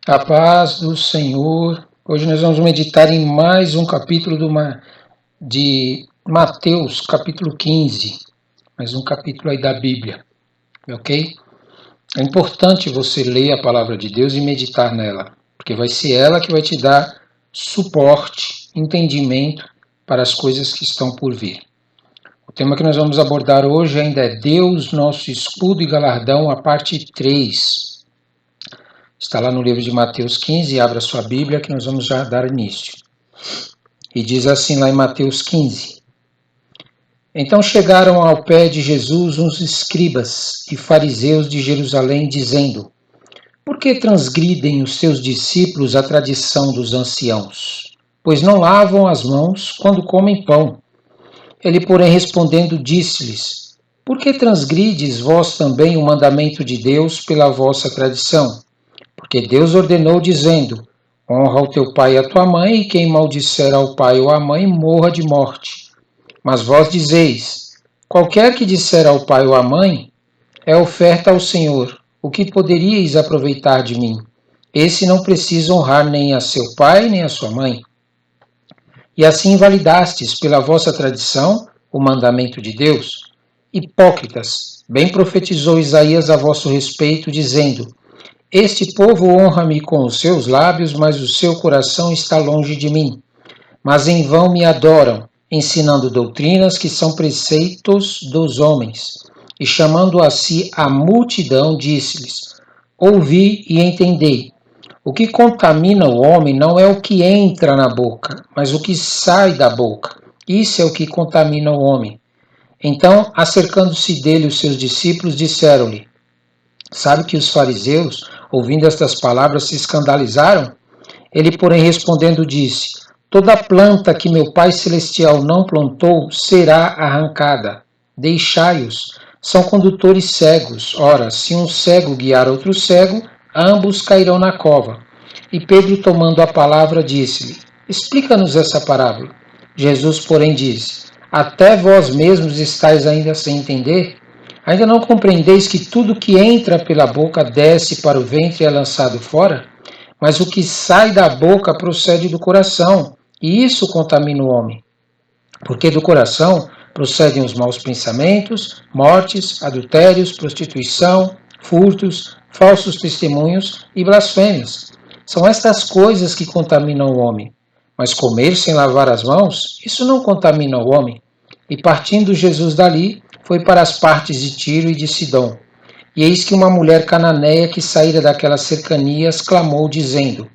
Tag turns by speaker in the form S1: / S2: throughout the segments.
S1: A paz do Senhor. Hoje nós vamos meditar em mais um capítulo de Mateus, capítulo 15. Mais um capítulo aí da Bíblia, ok? É importante você ler a palavra de Deus e meditar nela, porque vai ser ela que vai te dar suporte, entendimento para as coisas que estão por vir. O tema que nós vamos abordar hoje ainda é Deus, nosso escudo e galardão, a parte 3. Está lá no livro de Mateus 15, abra sua Bíblia que nós vamos já dar início. E diz assim lá em Mateus 15. Então chegaram ao pé de Jesus uns escribas e fariseus de Jerusalém, dizendo: Por que transgridem os seus discípulos a tradição dos anciãos? Pois não lavam as mãos quando comem pão. Ele, porém, respondendo, disse-lhes: Por que transgrides vós também o mandamento de Deus pela vossa tradição? Porque Deus ordenou, dizendo: Honra o teu pai e a tua mãe, e quem maldisser ao pai ou à mãe, morra de morte. Mas vós dizeis: Qualquer que disser ao pai ou à mãe, é oferta ao Senhor. O que poderíeis aproveitar de mim? Esse não precisa honrar nem a seu pai, nem a sua mãe. E assim invalidastes pela vossa tradição o mandamento de Deus. Hipócritas, bem profetizou Isaías a vosso respeito, dizendo: Este povo honra-me com os seus lábios, mas o seu coração está longe de mim. Mas em vão me adoram, ensinando doutrinas que são preceitos dos homens. E chamando a si a multidão, disse-lhes: Ouvi e entendei. O que contamina o homem não é o que entra na boca, mas o que sai da boca. Isso é o que contamina o homem. Então, acercando-se dele os seus discípulos, disseram-lhe: Sabe que os fariseus, ouvindo estas palavras, se escandalizaram? Ele, porém, respondendo, disse: Toda planta que meu Pai Celestial não plantou será arrancada. Deixai-os. São condutores cegos. Ora, se um cego guiar outro cego, ambos cairão na cova. E Pedro, tomando a palavra, disse-lhe: Explica-nos essa parábola. Jesus, porém, disse: Até vós mesmos estáis ainda sem entender? Ainda não compreendeis que tudo que entra pela boca desce para o ventre e é lançado fora? Mas o que sai da boca procede do coração, e isso contamina o homem. Porque do coração procedem os maus pensamentos, mortes, adultérios, prostituição, furtos, falsos testemunhos e blasfêmias. São estas coisas que contaminam o homem. Mas comer sem lavar as mãos, isso não contamina o homem. E partindo Jesus dali, foi para as partes de Tiro e de Sidom. E eis que uma mulher cananeia que saíra daquelas cercanias clamou, dizendo: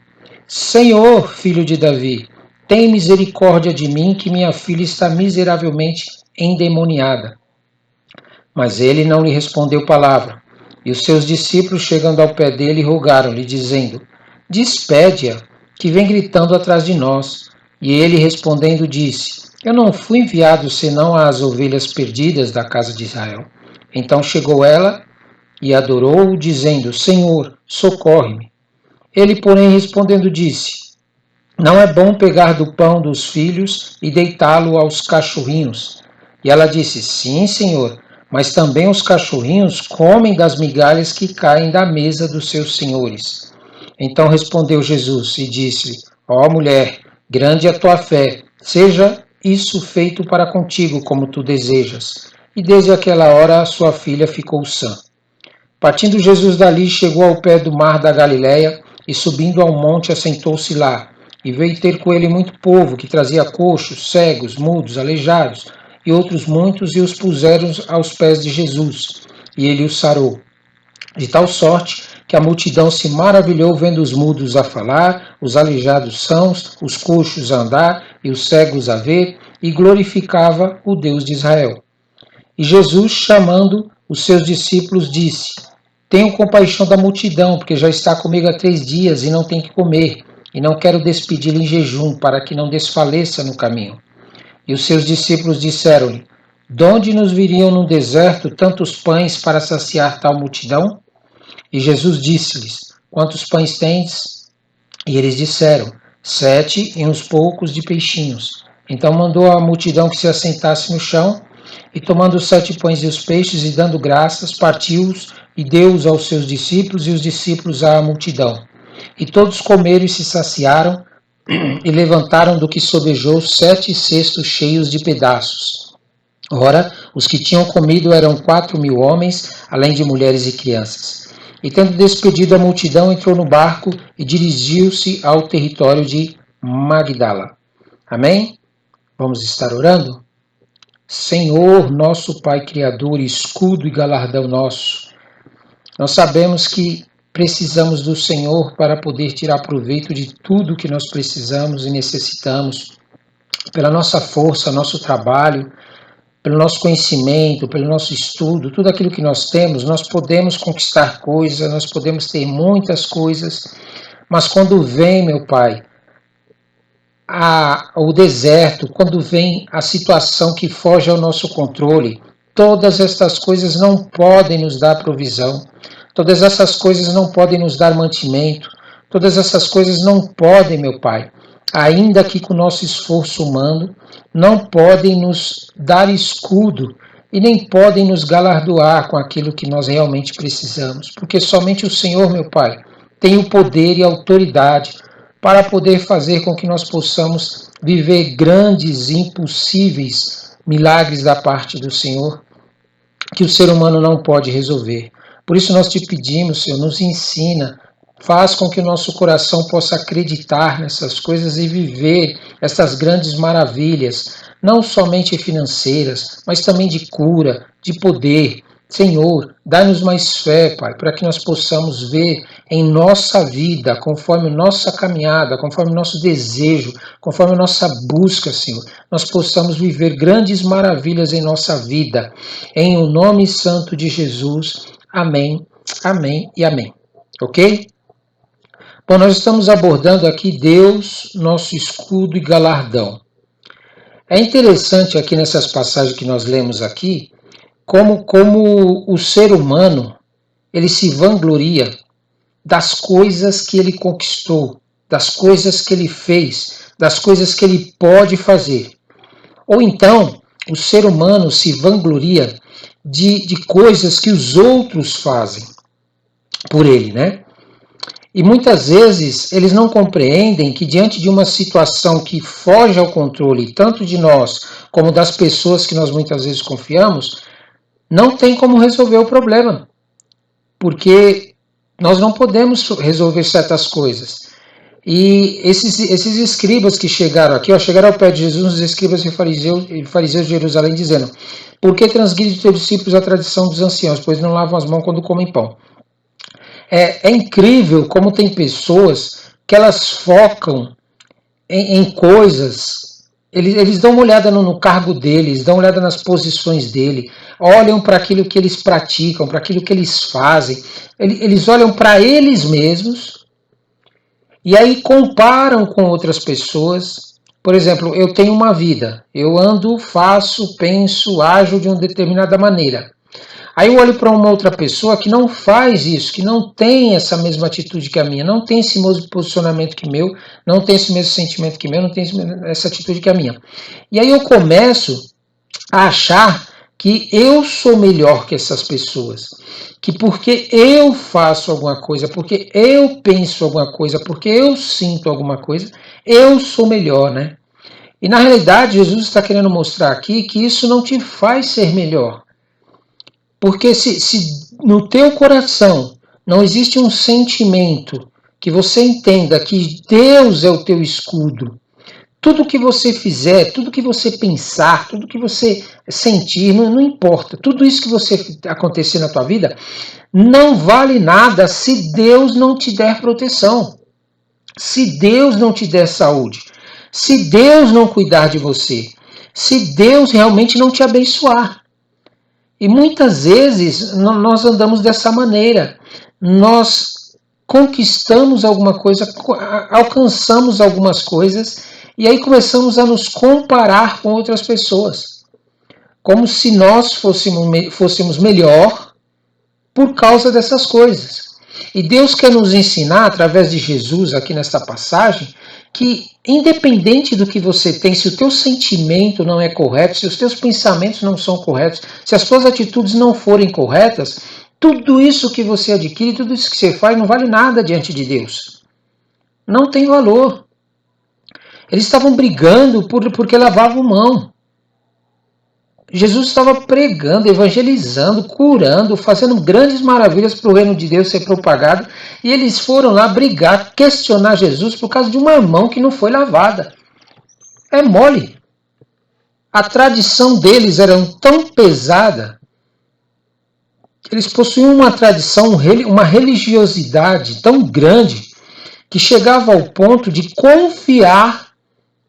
S1: Senhor, filho de Davi, tem misericórdia de mim, que minha filha está miseravelmente endemoniada. Mas ele não lhe respondeu palavra. E os seus discípulos, chegando ao pé dele, rogaram-lhe, dizendo: Despede-a, que vem gritando atrás de nós. E ele, respondendo, disse: Eu não fui enviado senão às ovelhas perdidas da casa de Israel. Então chegou ela e adorou-o, dizendo: Senhor, socorre-me. Ele, porém, respondendo, disse: Não é bom pegar do pão dos filhos e deitá-lo aos cachorrinhos. E ela disse: Sim, Senhor, mas também os cachorrinhos comem das migalhas que caem da mesa dos seus senhores. Então respondeu Jesus e disse-lhe: Ó mulher, grande é a tua fé, seja isso feito para contigo como tu desejas. E desde aquela hora a sua filha ficou sã. Partindo Jesus dali, chegou ao pé do mar da Galileia, e subindo ao monte assentou-se lá. E veio ter com ele muito povo, que trazia coxos, cegos, mudos, aleijados, e outros muitos, e os puseram aos pés de Jesus. E ele os sarou. De tal sorte que a multidão se maravilhou vendo os mudos a falar, os aleijados sãos, os coxos a andar, e os cegos a ver, e glorificava o Deus de Israel. E Jesus, chamando os seus discípulos, disse: Tenho compaixão da multidão, porque já está comigo há 3 dias e não tem que comer, e não quero despedi-la em jejum, para que não desfaleça no caminho. E os seus discípulos disseram-lhe: De onde nos viriam no deserto tantos pães para saciar tal multidão? E Jesus disse-lhes: Quantos pães tendes? E eles disseram: 7 e uns poucos de peixinhos. Então mandou a multidão que se assentasse no chão, e tomando os 7 pães e os peixes, e dando graças, partiu-os e deu-os aos seus discípulos, e os discípulos à multidão. E todos comeram e se saciaram, e levantaram do que sobejou 7 cestos cheios de pedaços. Ora, os que tinham comido eram 4.000 homens, além de mulheres e crianças. E tendo despedido a multidão, entrou no barco e dirigiu-se ao território de Magdala. Amém? Vamos estar orando? Senhor, nosso Pai Criador, escudo e galardão nosso, nós sabemos que precisamos do Senhor para poder tirar proveito de tudo que nós precisamos e necessitamos, pela nossa força, nosso trabalho, pelo nosso conhecimento, pelo nosso estudo, tudo aquilo que nós temos, nós podemos conquistar coisas, nós podemos ter muitas coisas, mas quando vem, meu Pai, o deserto, quando vem a situação que foge ao nosso controle, todas estas coisas não podem nos dar provisão, todas essas coisas não podem nos dar mantimento, todas essas coisas não podem, meu Pai, ainda que com o nosso esforço humano, não podem nos dar escudo e nem podem nos galardoar com aquilo que nós realmente precisamos, porque somente o Senhor, meu Pai, tem o poder e a autoridade para poder fazer com que nós possamos viver grandes e impossíveis milagres da parte do Senhor, que o ser humano não pode resolver. Por isso nós te pedimos, Senhor, nos ensina, faz com que o nosso coração possa acreditar nessas coisas e viver essas grandes maravilhas, não somente financeiras, mas também de cura, de poder. Senhor, dá-nos mais fé, Pai, para que nós possamos ver em nossa vida, conforme nossa caminhada, conforme nosso desejo, conforme nossa busca, Senhor, nós possamos viver grandes maravilhas em nossa vida. Em o nome santo de Jesus. Amém, amém e amém. Ok? Bom, nós estamos abordando aqui Deus, nosso escudo e galardão. É interessante aqui nessas passagens que nós lemos aqui, como o ser humano, ele se vangloria das coisas que ele conquistou, das coisas que ele fez, das coisas que ele pode fazer. Ou então, o ser humano se vangloria de coisas que os outros fazem por ele, né? E muitas vezes eles não compreendem que diante de uma situação que foge ao controle, tanto de nós como das pessoas que nós muitas vezes confiamos, não tem como resolver o problema, porque nós não podemos resolver certas coisas. E esses escribas que chegaram aqui, chegaram ao pé de Jesus, os escribas e fariseus de Jerusalém, dizendo: por que transgride os teus discípulos a tradição dos anciãos, pois não lavam as mãos quando comem pão? É incrível como tem pessoas que elas focam em coisas, eles dão uma olhada no cargo deles, dão uma olhada nas posições dele, olham para aquilo que eles praticam, para aquilo que eles fazem, eles olham para eles mesmos e aí comparam com outras pessoas. Por exemplo, eu tenho uma vida, eu ando, faço, penso, ajo de uma determinada maneira. Aí eu olho para uma outra pessoa que não faz isso, que não tem essa mesma atitude que a minha, não tem esse mesmo posicionamento que o meu, não tem esse mesmo sentimento que o meu, não tem essa atitude que a minha. E aí eu começo a achar que eu sou melhor que essas pessoas, que porque eu faço alguma coisa, porque eu penso alguma coisa, porque eu sinto alguma coisa, eu sou melhor, né? E na realidade Jesus está querendo mostrar aqui que isso não te faz ser melhor. Porque se no teu coração não existe um sentimento que você entenda que Deus é o teu escudo, tudo que você fizer, tudo que você pensar, tudo que você sentir, não importa, tudo isso que você acontecer na tua vida, não vale nada se Deus não te der proteção, se Deus não te der saúde, se Deus não cuidar de você, se Deus realmente não te abençoar. E muitas vezes nós andamos dessa maneira. Nós conquistamos alguma coisa, alcançamos algumas coisas e aí começamos a nos comparar com outras pessoas. Como se nós fôssemos melhor por causa dessas coisas. E Deus quer nos ensinar, através de Jesus, aqui nesta passagem, que independente do que você tem, se o teu sentimento não é correto, se os teus pensamentos não são corretos, se as tuas atitudes não forem corretas, tudo isso que você adquire, tudo isso que você faz não vale nada diante de Deus. Não tem valor. Eles estavam brigando porque lavavam mão. Jesus estava pregando, evangelizando, curando, fazendo grandes maravilhas para o reino de Deus ser propagado. E eles foram lá brigar, questionar Jesus por causa de uma mão que não foi lavada. É mole. A tradição deles era tão pesada que eles possuíam uma tradição, uma religiosidade tão grande que chegava ao ponto de confiar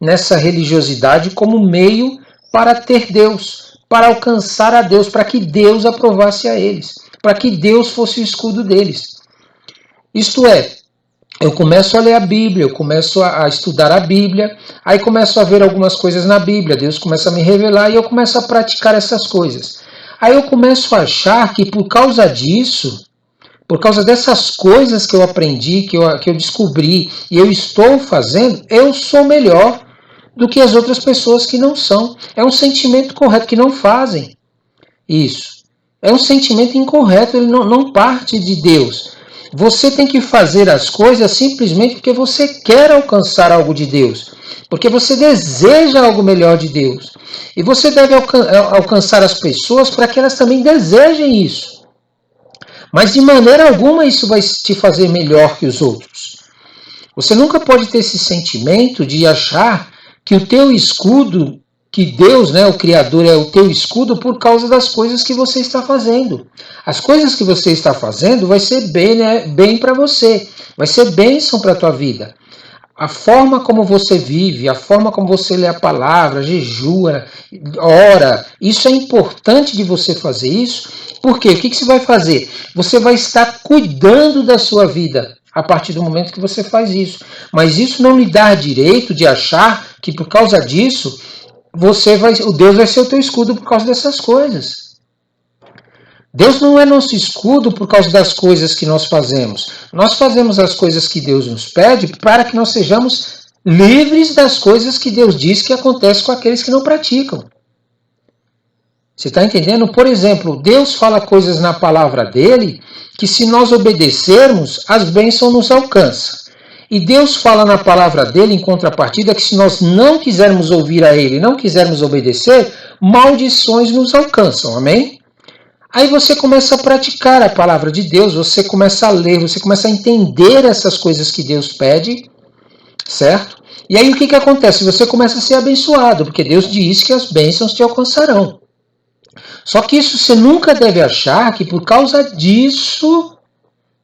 S1: nessa religiosidade como meio para ter Deus, para alcançar a Deus, para que Deus aprovasse a eles, para que Deus fosse o escudo deles. Isto é, eu começo a ler a Bíblia, eu começo a estudar a Bíblia, aí começo a ver algumas coisas na Bíblia, Deus começa a me revelar e eu começo a praticar essas coisas. Aí eu começo a achar que por causa disso, por causa dessas coisas que eu aprendi, que eu descobri e eu estou fazendo, eu sou melhor do que as outras pessoas que não são. É um sentimento correto, que não fazem isso. É um sentimento incorreto, ele não parte de Deus. Você tem que fazer as coisas simplesmente porque você quer alcançar algo de Deus, porque você deseja algo melhor de Deus. E você deve alcançar as pessoas para que elas também desejem isso. Mas de maneira alguma isso vai te fazer melhor que os outros. Você nunca pode ter esse sentimento de achar que o teu escudo, que Deus, o Criador, é o teu escudo por causa das coisas que você está fazendo. As coisas que você está fazendo vai ser bem para você, vai ser bênção para a tua vida. A forma como você vive, a forma como você lê a palavra, jejua, ora, isso é importante de você fazer isso. Por quê? O que você vai fazer? Você vai estar cuidando da sua vida a partir do momento que você faz isso. Mas isso não lhe dá direito de achar que por causa disso, o Deus vai ser o teu escudo por causa dessas coisas. Deus não é nosso escudo por causa das coisas que nós fazemos. Nós fazemos as coisas que Deus nos pede para que nós sejamos livres das coisas que Deus diz que acontecem com aqueles que não praticam. Você está entendendo? Por exemplo, Deus fala coisas na palavra dele que se nós obedecermos, as bênçãos nos alcançam. E Deus fala na palavra dele, em contrapartida, que se nós não quisermos ouvir a ele, não quisermos obedecer, maldições nos alcançam. Amém? Aí você começa a praticar a palavra de Deus, você começa a ler, você começa a entender essas coisas que Deus pede, certo? E aí o que acontece? Você começa a ser abençoado, porque Deus diz que as bênçãos te alcançarão. Só que isso você nunca deve achar que por causa disso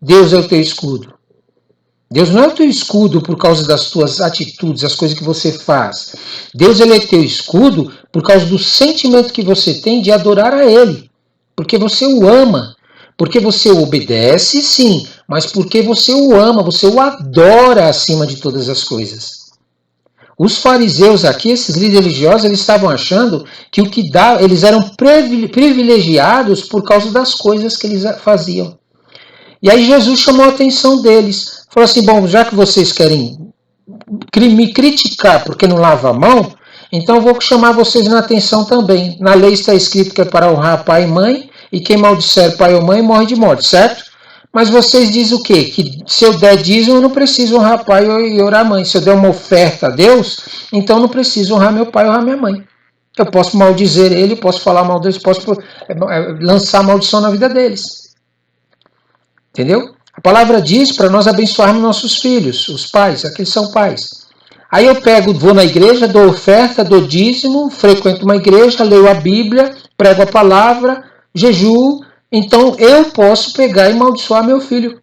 S1: Deus é o teu escudo. Deus não é o teu escudo por causa das tuas atitudes, as coisas que você faz. Deus ele é teu escudo por causa do sentimento que você tem de adorar a Ele. Porque você o ama. Porque você o obedece, sim, mas porque você o ama, você o adora acima de todas as coisas. Os fariseus aqui, esses líderes religiosos, eles estavam achando que o que dá, eles eram privilegiados por causa das coisas que eles faziam. E aí Jesus chamou a atenção deles. Falou assim, bom, já que vocês querem me criticar porque não lava a mão, então eu vou chamar vocês na atenção também. Na lei está escrito que é para honrar pai e mãe, e quem maldisser pai ou mãe morre de morte, certo? Mas vocês dizem o quê? Que se eu der dízimo, eu não preciso honrar pai e orar mãe. Se eu der uma oferta a Deus, então eu não preciso honrar meu pai e honrar minha mãe. Eu posso maldizer ele, posso falar mal deles, posso lançar maldição na vida deles. Entendeu? A palavra diz para nós abençoarmos nossos filhos, os pais, aqueles são pais. Aí eu vou na igreja, dou oferta, dou dízimo, frequento uma igreja, leio a Bíblia, prego a palavra, jejuo, então eu posso pegar e amaldiçoar meu filho.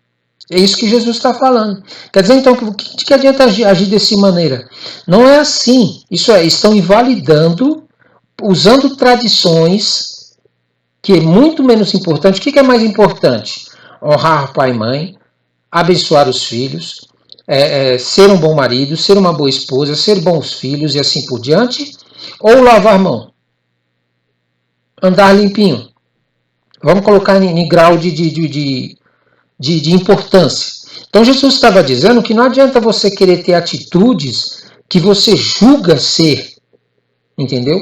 S1: É isso que Jesus está falando. Quer dizer, então, que adianta agir dessa maneira? Não é assim. Isso é, estão invalidando, usando tradições, que é muito menos importante. O que é mais importante? Honrar pai e mãe, abençoar os filhos, ser um bom marido, ser uma boa esposa, ser bons filhos e assim por diante, ou lavar mão, andar limpinho. Vamos colocar em grau de importância. Então Jesus estava dizendo que não adianta você querer ter atitudes que você julga ser, entendeu?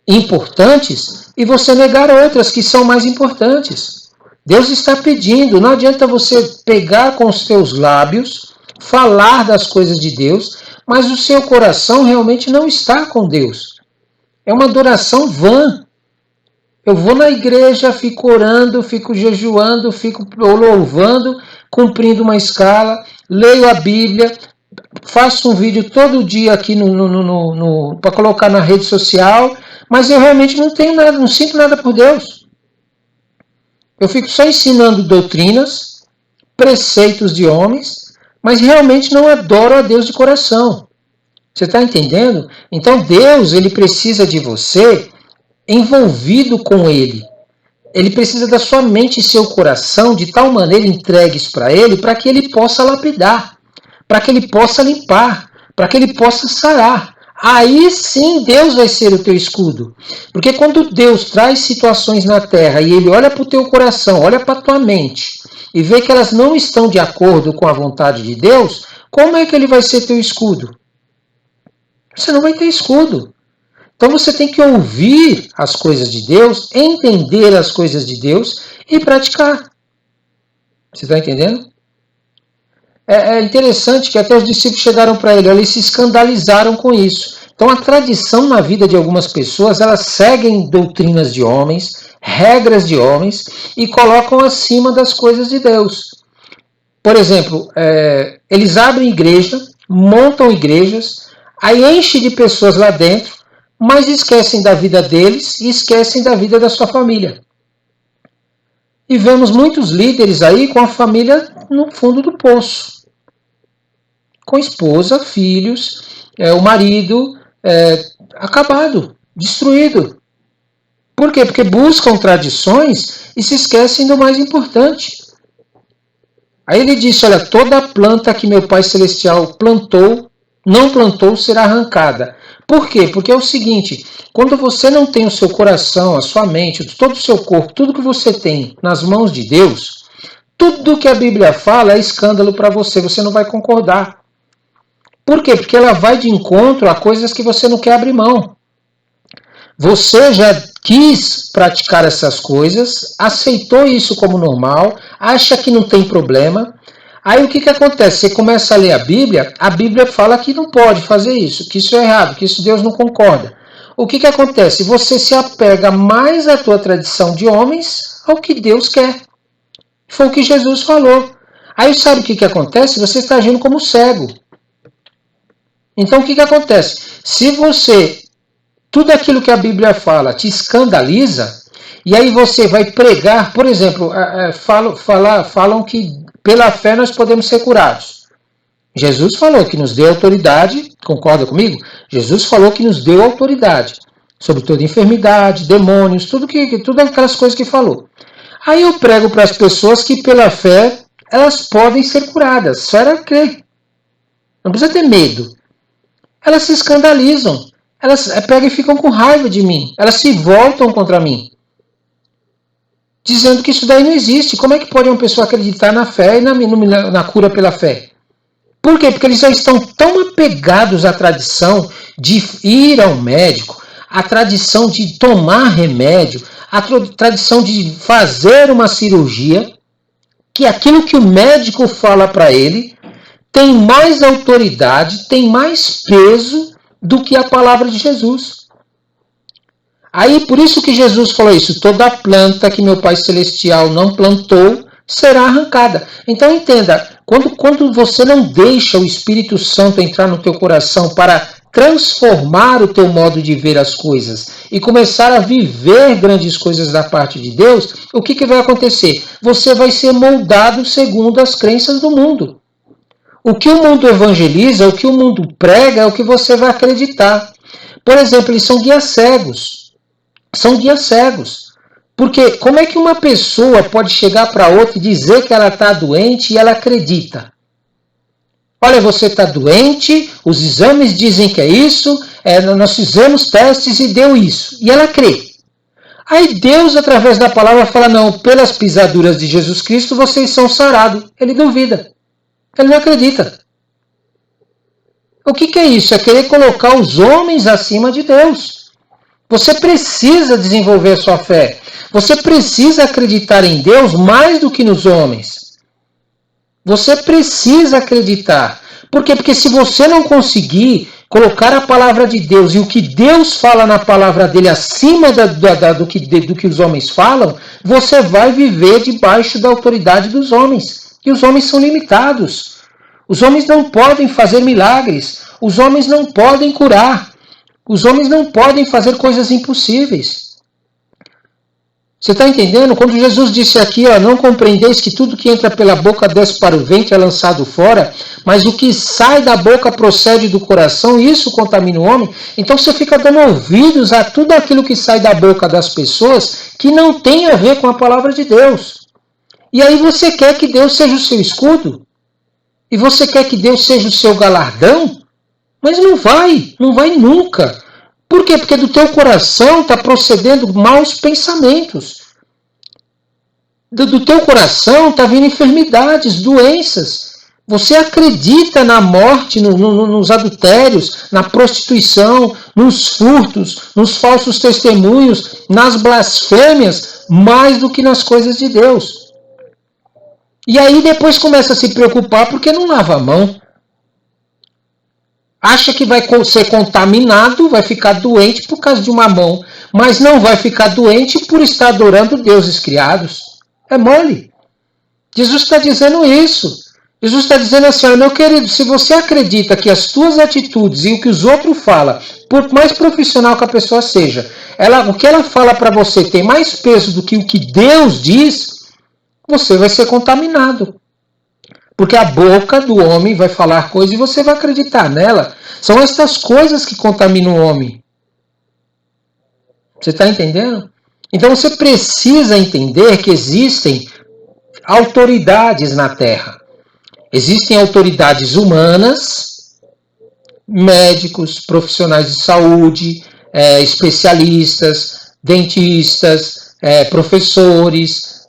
S1: Importantes, e você negar outras que são mais importantes. Deus está pedindo, não adianta você pegar com os teus lábios, falar das coisas de Deus, mas o seu coração realmente não está com Deus. É uma adoração vã. Eu vou na igreja, fico orando, fico jejuando, fico louvando, cumprindo uma escala, leio a Bíblia, faço um vídeo todo dia aqui para colocar na rede social, mas eu realmente não tenho nada, não sinto nada por Deus. Eu fico só ensinando doutrinas, preceitos de homens, mas realmente não adoro a Deus de coração. Você está entendendo? Então Deus, ele precisa de você envolvido com ele. Ele precisa da sua mente e seu coração de tal maneira entregues para ele, para que ele possa lapidar, para que ele possa limpar, para que ele possa sarar. Aí sim Deus vai ser o teu escudo. Porque quando Deus traz situações na terra e ele olha para o teu coração, olha para a tua mente e vê que elas não estão de acordo com a vontade de Deus, como é que ele vai ser teu escudo? Você não vai ter escudo. Então você tem que ouvir as coisas de Deus, entender as coisas de Deus e praticar. Você está entendendo? É interessante que até os discípulos chegaram para ele, eles se escandalizaram com isso. Então a tradição na vida de algumas pessoas, elas seguem doutrinas de homens, regras de homens e colocam acima das coisas de Deus. Por exemplo, eles abrem igreja, montam igrejas, aí enche de pessoas lá dentro, mas esquecem da vida deles e esquecem da vida da sua família. E vemos muitos líderes aí com a família no fundo do poço. Com esposa, filhos, o marido acabado, destruído. Por quê? Porque buscam tradições e se esquecem do mais importante. Aí ele disse, olha, toda planta que meu Pai Celestial plantou, não plantou, será arrancada. Por quê? Porque é o seguinte, quando você não tem o seu coração, a sua mente, todo o seu corpo, tudo que você tem nas mãos de Deus, tudo que a Bíblia fala é escândalo para você, você não vai concordar. Por quê? Porque ela vai de encontro a coisas que você não quer abrir mão. Você já quis praticar essas coisas, aceitou isso como normal, acha que não tem problema. Aí o que acontece? Você começa a ler a Bíblia fala que não pode fazer isso, que isso é errado, que isso Deus não concorda. O que acontece? Você se apega mais à tua tradição de homens ao que Deus quer. Foi o que Jesus falou. Aí sabe o que acontece? Você está agindo como cego. Então o que acontece? Se você, tudo aquilo que a Bíblia fala te escandaliza, e aí você vai pregar, por exemplo, falam que pela fé nós podemos ser curados. Jesus falou que nos deu autoridade, concorda comigo? Jesus falou que nos deu autoridade sobre toda enfermidade, demônios, tudo aquelas coisas que falou. Aí eu prego para as pessoas que pela fé elas podem ser curadas, só era crer. Não precisa ter medo. Elas se escandalizam, elas pegam e ficam com raiva de mim, elas se voltam contra mim, dizendo que isso daí não existe. Como é que pode uma pessoa acreditar na fé e na cura pela fé? Por quê? Porque eles já estão tão apegados à tradição de ir ao médico, à tradição de tomar remédio, à tradição de fazer uma cirurgia, que aquilo que o médico fala para ele tem mais autoridade, tem mais peso do que a palavra de Jesus. Aí, por isso que Jesus falou isso, toda planta que meu Pai Celestial não plantou, será arrancada. Então entenda, quando você não deixa o Espírito Santo entrar no teu coração para transformar o teu modo de ver as coisas e começar a viver grandes coisas da parte de Deus, o que vai acontecer? Você vai ser moldado segundo as crenças do mundo. O que o mundo evangeliza, o que o mundo prega, é o que você vai acreditar. Por exemplo, eles são guias cegos. São guias cegos. Porque como é que uma pessoa pode chegar para outra e dizer que ela está doente e ela acredita? Olha, você está doente, os exames dizem que é isso, nós fizemos testes e deu isso. E ela crê. Aí Deus, através da palavra, fala, não, pelas pisaduras de Jesus Cristo, vocês são sarados. Ele duvida. Ele não acredita. O que é isso? É querer colocar os homens acima de Deus. Você precisa desenvolver a sua fé. Você precisa acreditar em Deus mais do que nos homens. Você precisa acreditar. Por quê? Porque se você não conseguir colocar a palavra de Deus e o que Deus fala na palavra dele acima do que os homens falam, você vai viver debaixo da autoridade dos homens. E os homens são limitados. Os homens não podem fazer milagres. Os homens não podem curar. Os homens não podem fazer coisas impossíveis. Você está entendendo? Quando Jesus disse aqui, ó, não compreendeis que tudo que entra pela boca desce para o ventre é lançado fora, mas o que sai da boca procede do coração, e isso contamina o homem. Então você fica dando ouvidos a tudo aquilo que sai da boca das pessoas que não tem a ver com a palavra de Deus. E aí você quer que Deus seja o seu escudo? E você quer que Deus seja o seu galardão? Mas não vai nunca. Por quê? Porque do teu coração está procedendo maus pensamentos. Do teu coração está vindo enfermidades, doenças. Você acredita na morte, nos adultérios, na prostituição, nos furtos, nos falsos testemunhos, nas blasfêmias, mais do que nas coisas de Deus. E aí depois começa a se preocupar porque não lava a mão. Acha que vai ser contaminado, vai ficar doente por causa de uma mão, mas não vai ficar doente por estar adorando deuses criados. É mole. Jesus está dizendo isso. Jesus está dizendo assim, meu querido, se você acredita que as tuas atitudes e o que os outros falam, por mais profissional que a pessoa seja, o que ela fala para você tem mais peso do que o que Deus diz, você vai ser contaminado. Porque a boca do homem vai falar coisas e você vai acreditar nela. São estas coisas que contaminam o homem. Você está entendendo? Então você precisa entender que existem autoridades na Terra. Existem autoridades humanas, médicos, profissionais de saúde, especialistas, dentistas, professores,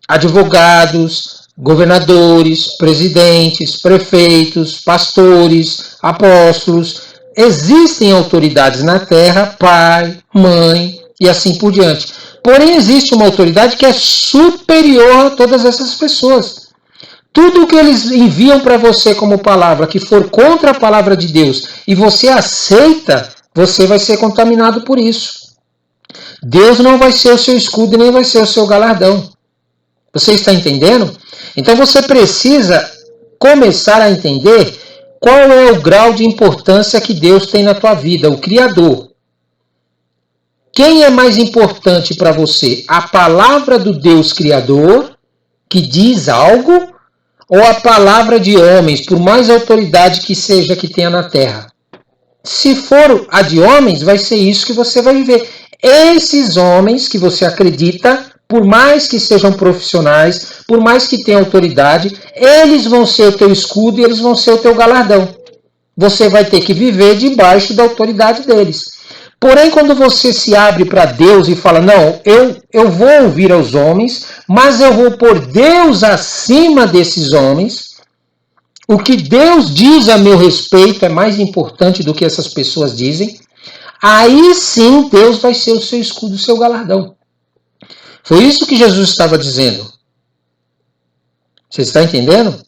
S1: advogados, governadores, presidentes, prefeitos, pastores, apóstolos. Existem autoridades na terra, pai, mãe e assim por diante. Porém, existe uma autoridade que é superior a todas essas pessoas. Tudo o que eles enviam para você como palavra, que for contra a palavra de Deus, e você aceita, você vai ser contaminado por isso. Deus não vai ser o seu escudo e nem vai ser o seu galardão. Você está entendendo? Então você precisa começar a entender qual é o grau de importância que Deus tem na tua vida, o Criador. Quem é mais importante para você? A palavra do Deus Criador, que diz algo, ou a palavra de homens, por mais autoridade que seja que tenha na terra? Se for a de homens, vai ser isso que você vai viver. Esses homens que você acredita, por mais que sejam profissionais, por mais que tenham autoridade, eles vão ser o teu escudo e eles vão ser o teu galardão. Você vai ter que viver debaixo da autoridade deles. Porém, quando você se abre para Deus e fala, não, eu vou ouvir aos homens, mas eu vou pôr Deus acima desses homens, o que Deus diz a meu respeito é mais importante do que essas pessoas dizem, aí sim Deus vai ser o seu escudo, o seu galardão. Foi isso que Jesus estava dizendo. Você está entendendo?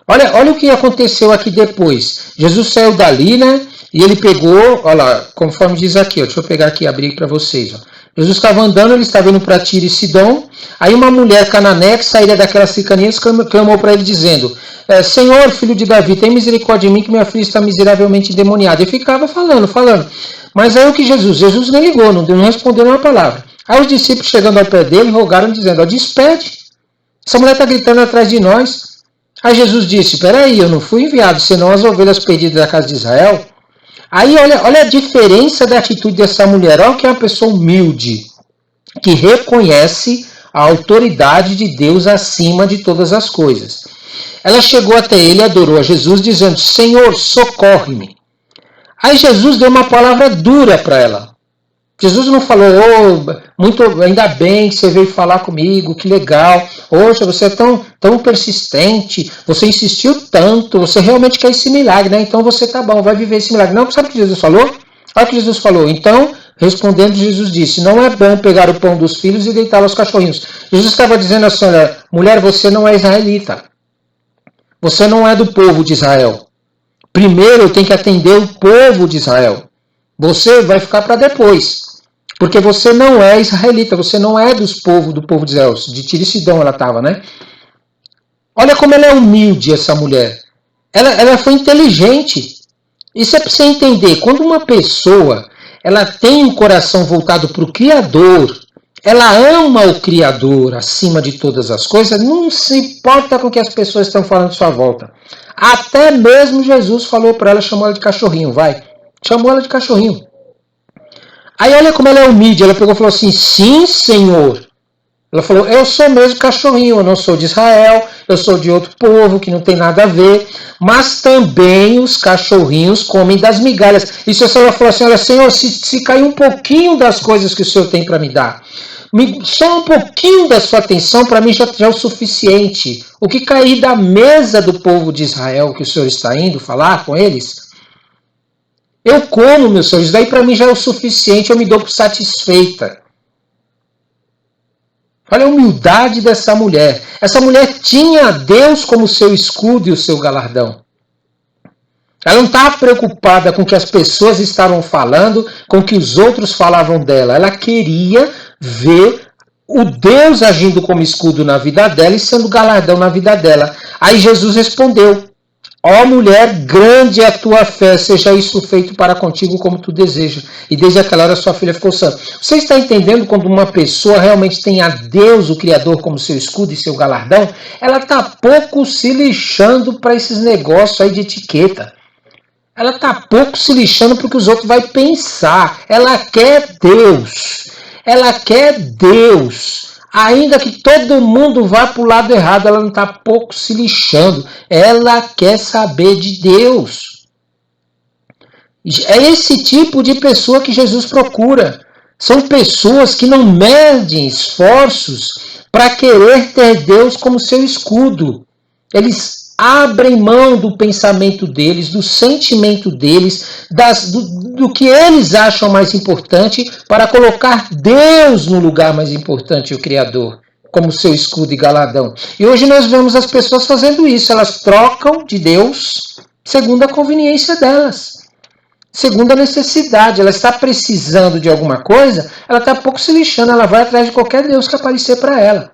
S1: Olha o que aconteceu aqui depois. Jesus saiu dali, né? E ele pegou, olha lá, conforme diz aqui, ó, deixa eu pegar aqui e abrir para vocês. Ó. Jesus estava andando, ele estava indo para Tiro e Sidom. Aí uma mulher cananeia que saíra daquelas cercanias clamou para ele dizendo, Senhor, filho de Davi, tem misericórdia de mim que minha filha está miseravelmente endemoniada. E ficava falando. Mas aí o que Jesus nem ligou, não respondeu uma palavra. Aí os discípulos chegando ao pé dele rogaram dizendo, despede, essa mulher está gritando atrás de nós. Aí Jesus disse, peraí, eu não fui enviado, senão as ovelhas perdidas da casa de Israel. Aí olha a diferença da atitude dessa mulher, olha que é uma pessoa humilde, que reconhece a autoridade de Deus acima de todas as coisas. Ela chegou até ele e adorou a Jesus, dizendo, Senhor, socorre-me. Aí Jesus deu uma palavra dura para ela. Jesus não falou, ainda bem que você veio falar comigo, que legal. Poxa, você é tão persistente, você insistiu tanto, você realmente quer esse milagre, né? Então você tá bom, vai viver esse milagre. Não, sabe o que Jesus falou? Olha o que Jesus falou. Então, Respondendo, Jesus disse: não é bom pegar o pão dos filhos e deitá-lo aos cachorrinhos. Jesus estava dizendo assim: olha, mulher, você não é israelita. Você não é do povo de Israel. Primeiro eu tenho que atender o povo de Israel. Você vai ficar para depois. Porque você não é israelita, você não é do povo de Israel. De Tiro e Sidom ela estava, né? Olha como ela é humilde, essa mulher. Ela foi inteligente. Isso é para você entender. Quando uma pessoa ela tem um coração voltado para o Criador, ela ama o Criador acima de todas as coisas, não se importa com o que as pessoas estão falando à sua volta. Até mesmo Jesus falou para ela, chamou ela de cachorrinho, vai. Chamou ela de cachorrinho. Aí olha como ela é humilde, ela pegou e falou assim: sim, Senhor. Ela falou: eu sou mesmo cachorrinho, eu não sou de Israel, eu sou de outro povo que não tem nada a ver, mas também os cachorrinhos comem das migalhas. Isso ela falou assim: olha, Senhor, se cair um pouquinho das coisas que o Senhor tem para me dar, só um pouquinho da sua atenção para mim já é o suficiente. O que cair da mesa do povo de Israel que o Senhor está indo falar com eles, eu como, meu Senhor, isso daí para mim já é o suficiente, eu me dou por satisfeita. Olha a humildade dessa mulher. Essa mulher tinha Deus como seu escudo e o seu galardão. Ela não estava preocupada com o que as pessoas estavam falando, com o que os outros falavam dela. Ela queria ver o Deus agindo como escudo na vida dela e sendo galardão na vida dela. Aí Jesus respondeu: ó mulher, grande é a tua fé, seja isso feito para contigo como tu desejas. E desde aquela hora sua filha ficou sã. Você está entendendo quando uma pessoa realmente tem a Deus, o Criador, como seu escudo e seu galardão? Ela está pouco se lixando para esses negócios aí de etiqueta. Ela está pouco se lixando para o que os outros vão pensar. Ela quer Deus. Ela quer Deus. Ainda que todo mundo vá para o lado errado, ela não está pouco se lixando. Ela quer saber de Deus. É esse tipo de pessoa que Jesus procura. São pessoas que não medem esforços para querer ter Deus como seu escudo. Eles abrem mão do pensamento deles, do sentimento deles, do que eles acham mais importante, para colocar Deus no lugar mais importante, o Criador, como seu escudo e galardão. E hoje nós vemos as pessoas fazendo isso, elas trocam de Deus segundo a conveniência delas, segundo a necessidade. Ela está precisando de alguma coisa, ela está pouco se lixando, ela vai atrás de qualquer Deus que aparecer para ela.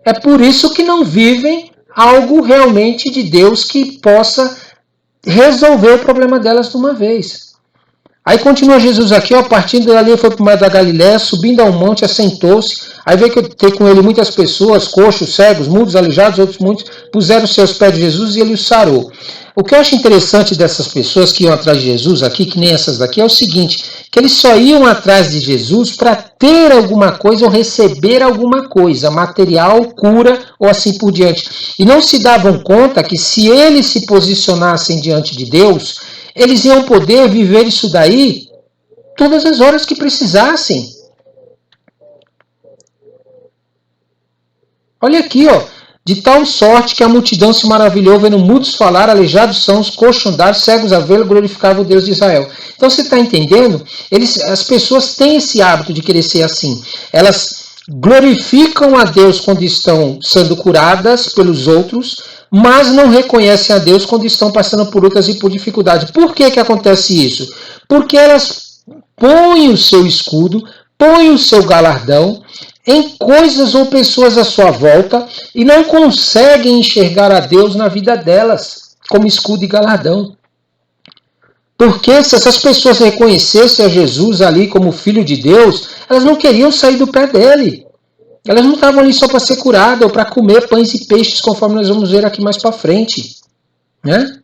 S1: É por isso que não vivem algo realmente de Deus que possa resolver o problema delas de uma vez. Aí continua Jesus aqui, ó, partindo dali, foi para o mar da Galiléia, subindo ao monte, assentou-se. Aí veio que ter com ele muitas pessoas, coxos, cegos, mudos, aleijados, outros muitos, puseram seus pés de Jesus e ele os sarou. O que eu acho interessante dessas pessoas que iam atrás de Jesus aqui, que nem essas daqui, é o seguinte, que eles só iam atrás de Jesus para ter alguma coisa ou receber alguma coisa, material, cura ou assim por diante. E não se davam conta que se eles se posicionassem diante de Deus, eles iam poder viver isso daí todas as horas que precisassem. Olha aqui, ó. De tal sorte que a multidão se maravilhou, vendo mudos falar, aleijados são, coxos andar, cegos a vê-lo, glorificava o Deus de Israel. Então você está entendendo? As pessoas têm esse hábito de querer ser assim. Elas glorificam a Deus quando estão sendo curadas pelos outros, mas não reconhecem a Deus quando estão passando por lutas e por dificuldades. Por que acontece isso? Porque elas põem o seu escudo, põem o seu galardão em coisas ou pessoas à sua volta e não conseguem enxergar a Deus na vida delas como escudo e galardão. Porque se essas pessoas reconhecessem a Jesus ali como Filho de Deus, elas não queriam sair do pé dele. Elas não estavam ali só para ser curadas ou para comer pães e peixes, conforme nós vamos ver aqui mais para frente. Né?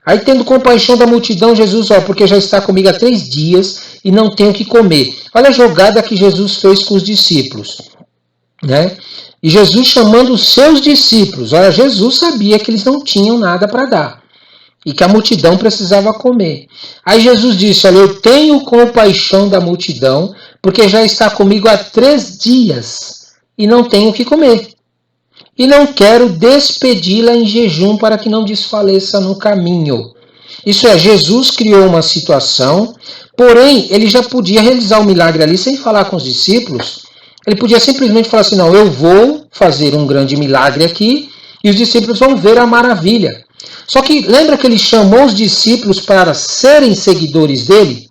S1: Aí, tendo compaixão da multidão, Jesus, porque já está comigo há 3 dias e não tenho o que comer. Olha a jogada que Jesus fez com os discípulos. Né? E Jesus chamando os seus discípulos. Olha, Jesus sabia que eles não tinham nada para dar. E que a multidão precisava comer. Aí Jesus disse, olha, eu tenho compaixão da multidão, porque já está comigo há 3 dias e não tenho o que comer. E não quero despedi-la em jejum para que não desfaleça no caminho. Isso é, Jesus criou uma situação Porém, ele já podia realizar o milagre ali sem falar com os discípulos. Ele podia simplesmente falar assim, não, eu vou fazer um grande milagre aqui e os discípulos vão ver a maravilha. Só que lembra que ele chamou os discípulos para serem seguidores dele?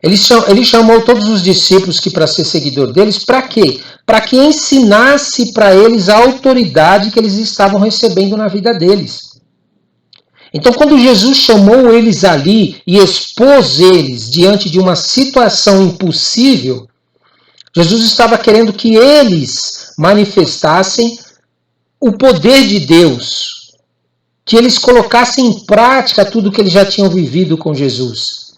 S1: Ele chamou todos os discípulos que para ser seguidor deles, para quê? Para que ensinasse para eles a autoridade que eles estavam recebendo na vida deles. Então, quando Jesus chamou eles ali e expôs eles diante de uma situação impossível, Jesus estava querendo que eles manifestassem o poder de Deus, que eles colocassem em prática tudo que eles já tinham vivido com Jesus.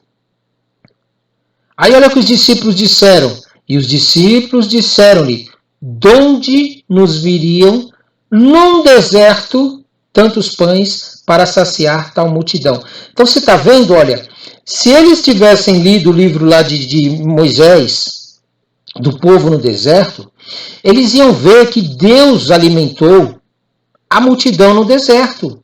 S1: Aí olha o que os discípulos disseram. E os discípulos disseram-lhe, donde nos viriam num deserto tantos pães para saciar tal multidão? Então você está vendo, olha, se eles tivessem lido o livro lá de Moisés, do povo no deserto, eles iam ver que Deus alimentou a multidão no deserto.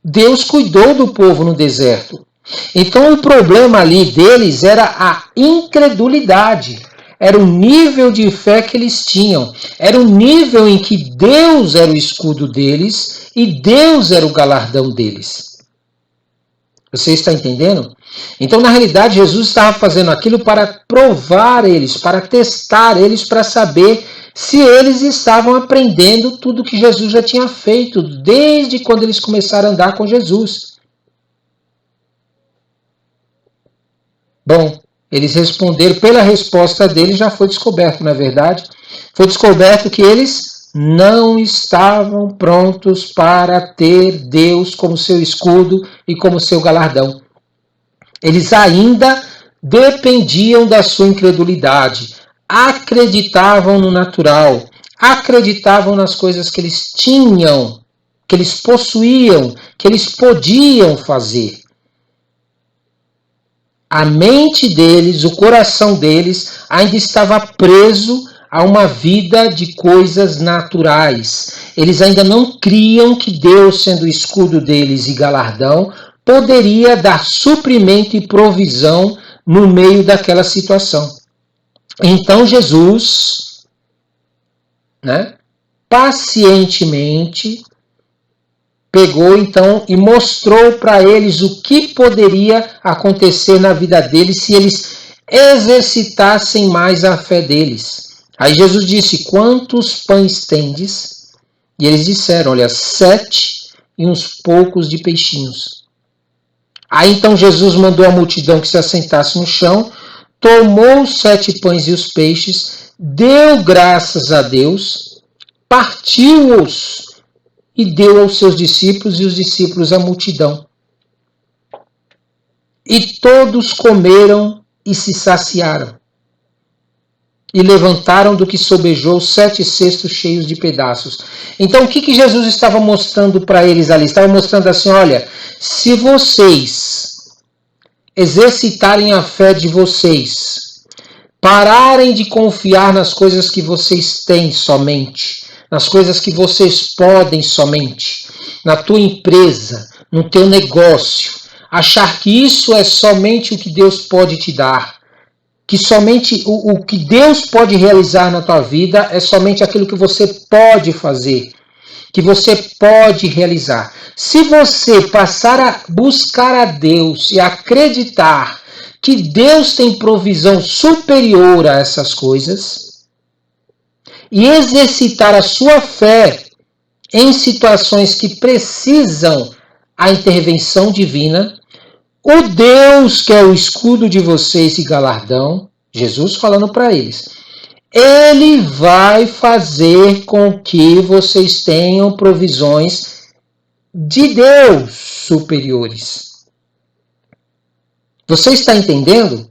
S1: Deus cuidou do povo no deserto. Então o problema ali deles era a incredulidade. Era o nível de fé que eles tinham. Era o nível em que Deus era o escudo deles e Deus era o galardão deles. Você está entendendo? Então, na realidade, Jesus estava fazendo aquilo para provar eles, para testar eles, para saber se eles estavam aprendendo tudo que Jesus já tinha feito, desde quando eles começaram a andar com Jesus. Bom, eles responderam, pela resposta deles já foi descoberto, na verdade. Foi descoberto que eles não estavam prontos para ter Deus como seu escudo e como seu galardão. Eles ainda dependiam da sua incredulidade, acreditavam no natural, acreditavam nas coisas que eles tinham, que eles possuíam, que eles podiam fazer. A mente deles, o coração deles ainda estava preso a uma vida de coisas naturais. Eles ainda não criam que Deus, sendo o escudo deles e galardão, poderia dar suprimento e provisão no meio daquela situação. Então Jesus, pacientemente, pegou então e mostrou para eles o que poderia acontecer na vida deles se eles exercitassem mais a fé deles. Aí Jesus disse, quantos pães tendes? E eles disseram, olha, 7 e uns poucos de peixinhos. Aí então Jesus mandou a multidão que se assentasse no chão, tomou os 7 pães e os peixes, deu graças a Deus, partiu-os e deu aos seus discípulos e os discípulos à multidão. E todos comeram e se saciaram. E levantaram do que sobejou 7 cestos cheios de pedaços. Então o que Jesus estava mostrando para eles ali? Estava mostrando assim, olha, se vocês exercitarem a fé de vocês, pararem de confiar nas coisas que vocês têm somente, nas coisas que vocês podem somente, na tua empresa, no teu negócio, achar que isso é somente o que Deus pode te dar, que somente o que Deus pode realizar na tua vida é somente aquilo que você pode fazer, que você pode realizar. Se você passar a buscar a Deus e acreditar que Deus tem provisão superior a essas coisas, e exercitar a sua fé em situações que precisam a intervenção divina, o Deus que é o escudo de vocês e galardão, Jesus falando para eles, Ele vai fazer com que vocês tenham provisões de Deus superiores. Você está entendendo?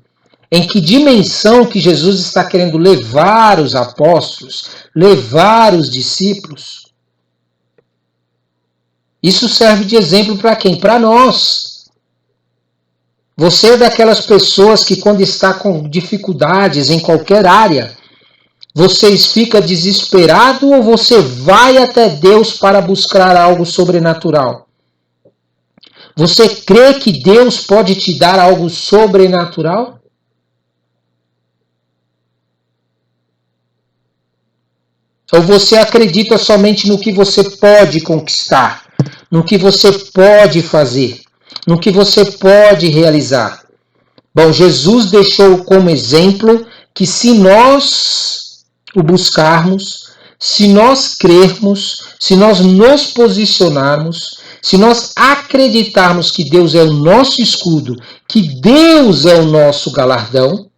S1: Em que dimensão que Jesus está querendo levar os apóstolos, levar os discípulos? Isso serve de exemplo para quem? Para nós. Você é daquelas pessoas que quando está com dificuldades em qualquer área, você fica desesperado ou você vai até Deus para buscar algo sobrenatural? Você crê que Deus pode te dar algo sobrenatural? Ou você acredita somente no que você pode conquistar, no que você pode fazer, no que você pode realizar? Bom, Jesus deixou como exemplo que se nós o buscarmos, se nós crermos, se nós nos posicionarmos, se nós acreditarmos que Deus é o nosso escudo, que Deus é o nosso galardão,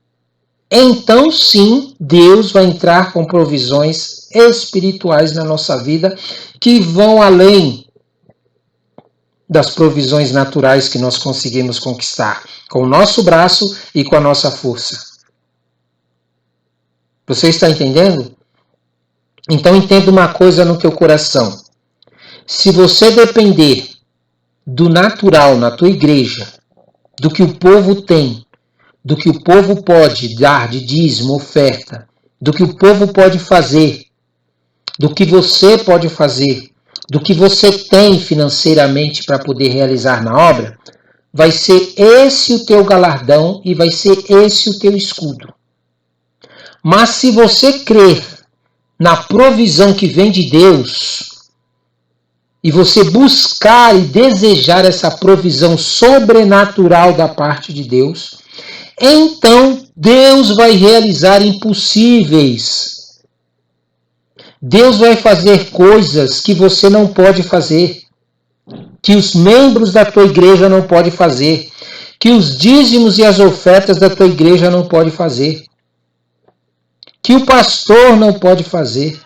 S1: então sim, Deus vai entrar com provisões espirituais na nossa vida que vão além das provisões naturais que nós conseguimos conquistar com o nosso braço e com a nossa força. Você está entendendo? Então entenda uma coisa no teu coração. Se você depender do natural na tua igreja, do que o povo tem, do que o povo pode dar de dízimo, oferta, do que o povo pode fazer, do que você pode fazer, do que você tem financeiramente para poder realizar na obra, vai ser esse o teu galardão e vai ser esse o teu escudo. Mas se você crer na provisão que vem de Deus, e você buscar e desejar essa provisão sobrenatural da parte de Deus, então Deus vai realizar impossíveis. Deus vai fazer coisas que você não pode fazer, que os membros da tua igreja não podem fazer, que os dízimos e as ofertas da tua igreja não podem fazer, que o pastor não pode fazer.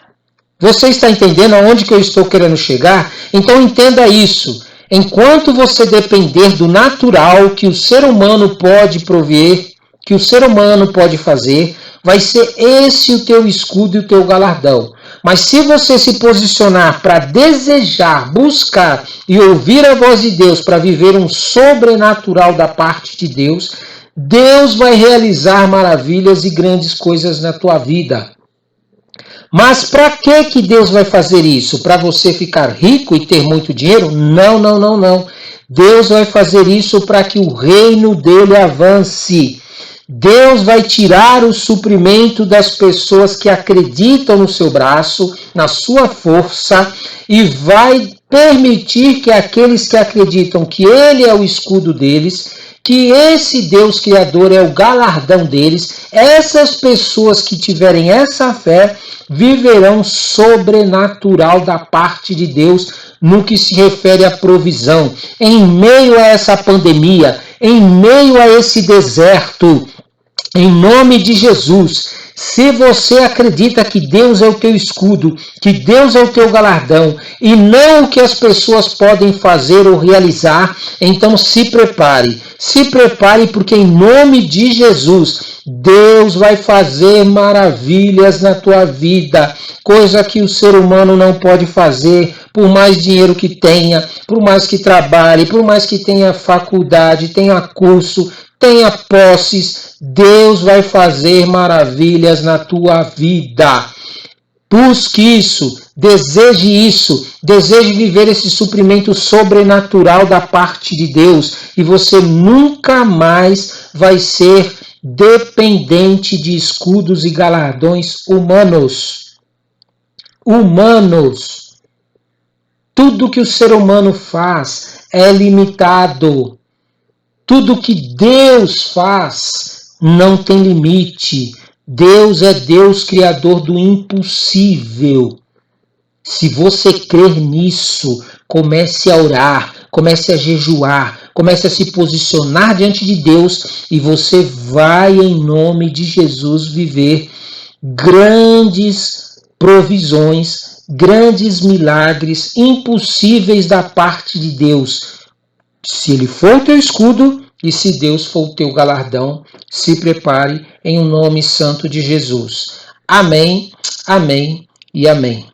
S1: Você está entendendo aonde que eu estou querendo chegar? Então entenda isso. Enquanto você depender do natural que o ser humano pode prover, que o ser humano pode fazer, vai ser esse o teu escudo e o teu galardão. Mas se você se posicionar para desejar, buscar e ouvir a voz de Deus para viver um sobrenatural da parte de Deus, Deus vai realizar maravilhas e grandes coisas na tua vida. Mas para que Deus vai fazer isso? Para você ficar rico e ter muito dinheiro? Não, não, não, não. Deus vai fazer isso para que o reino dele avance. Deus vai tirar o suprimento das pessoas que acreditam no seu braço, na sua força, e vai permitir que aqueles que acreditam que ele é o escudo deles, que esse Deus Criador é o galardão deles, essas pessoas que tiverem essa fé viverão sobrenatural da parte de Deus no que se refere à provisão. Em meio a essa pandemia, em meio a esse deserto, em nome de Jesus, se você acredita que Deus é o teu escudo, que Deus é o teu galardão, e não o que as pessoas podem fazer ou realizar, então se prepare. Se prepare porque em nome de Jesus, Deus vai fazer maravilhas na tua vida, coisa que o ser humano não pode fazer, por mais dinheiro que tenha, por mais que trabalhe, por mais que tenha faculdade, tenha curso, tenha posses, Deus vai fazer maravilhas na tua vida. Busque isso, deseje viver esse suprimento sobrenatural da parte de Deus e você nunca mais vai ser dependente de escudos e galardões humanos. Tudo que o ser humano faz é limitado. Tudo que Deus faz não tem limite. Deus é Deus criador do impossível. Se você crer nisso, comece a orar, comece a jejuar, comece a se posicionar diante de Deus e você vai, em nome de Jesus, viver grandes provisões, grandes milagres impossíveis da parte de Deus. Se ele for o teu escudo e se Deus for o teu galardão, se prepare em nome santo de Jesus. Amém, amém e amém.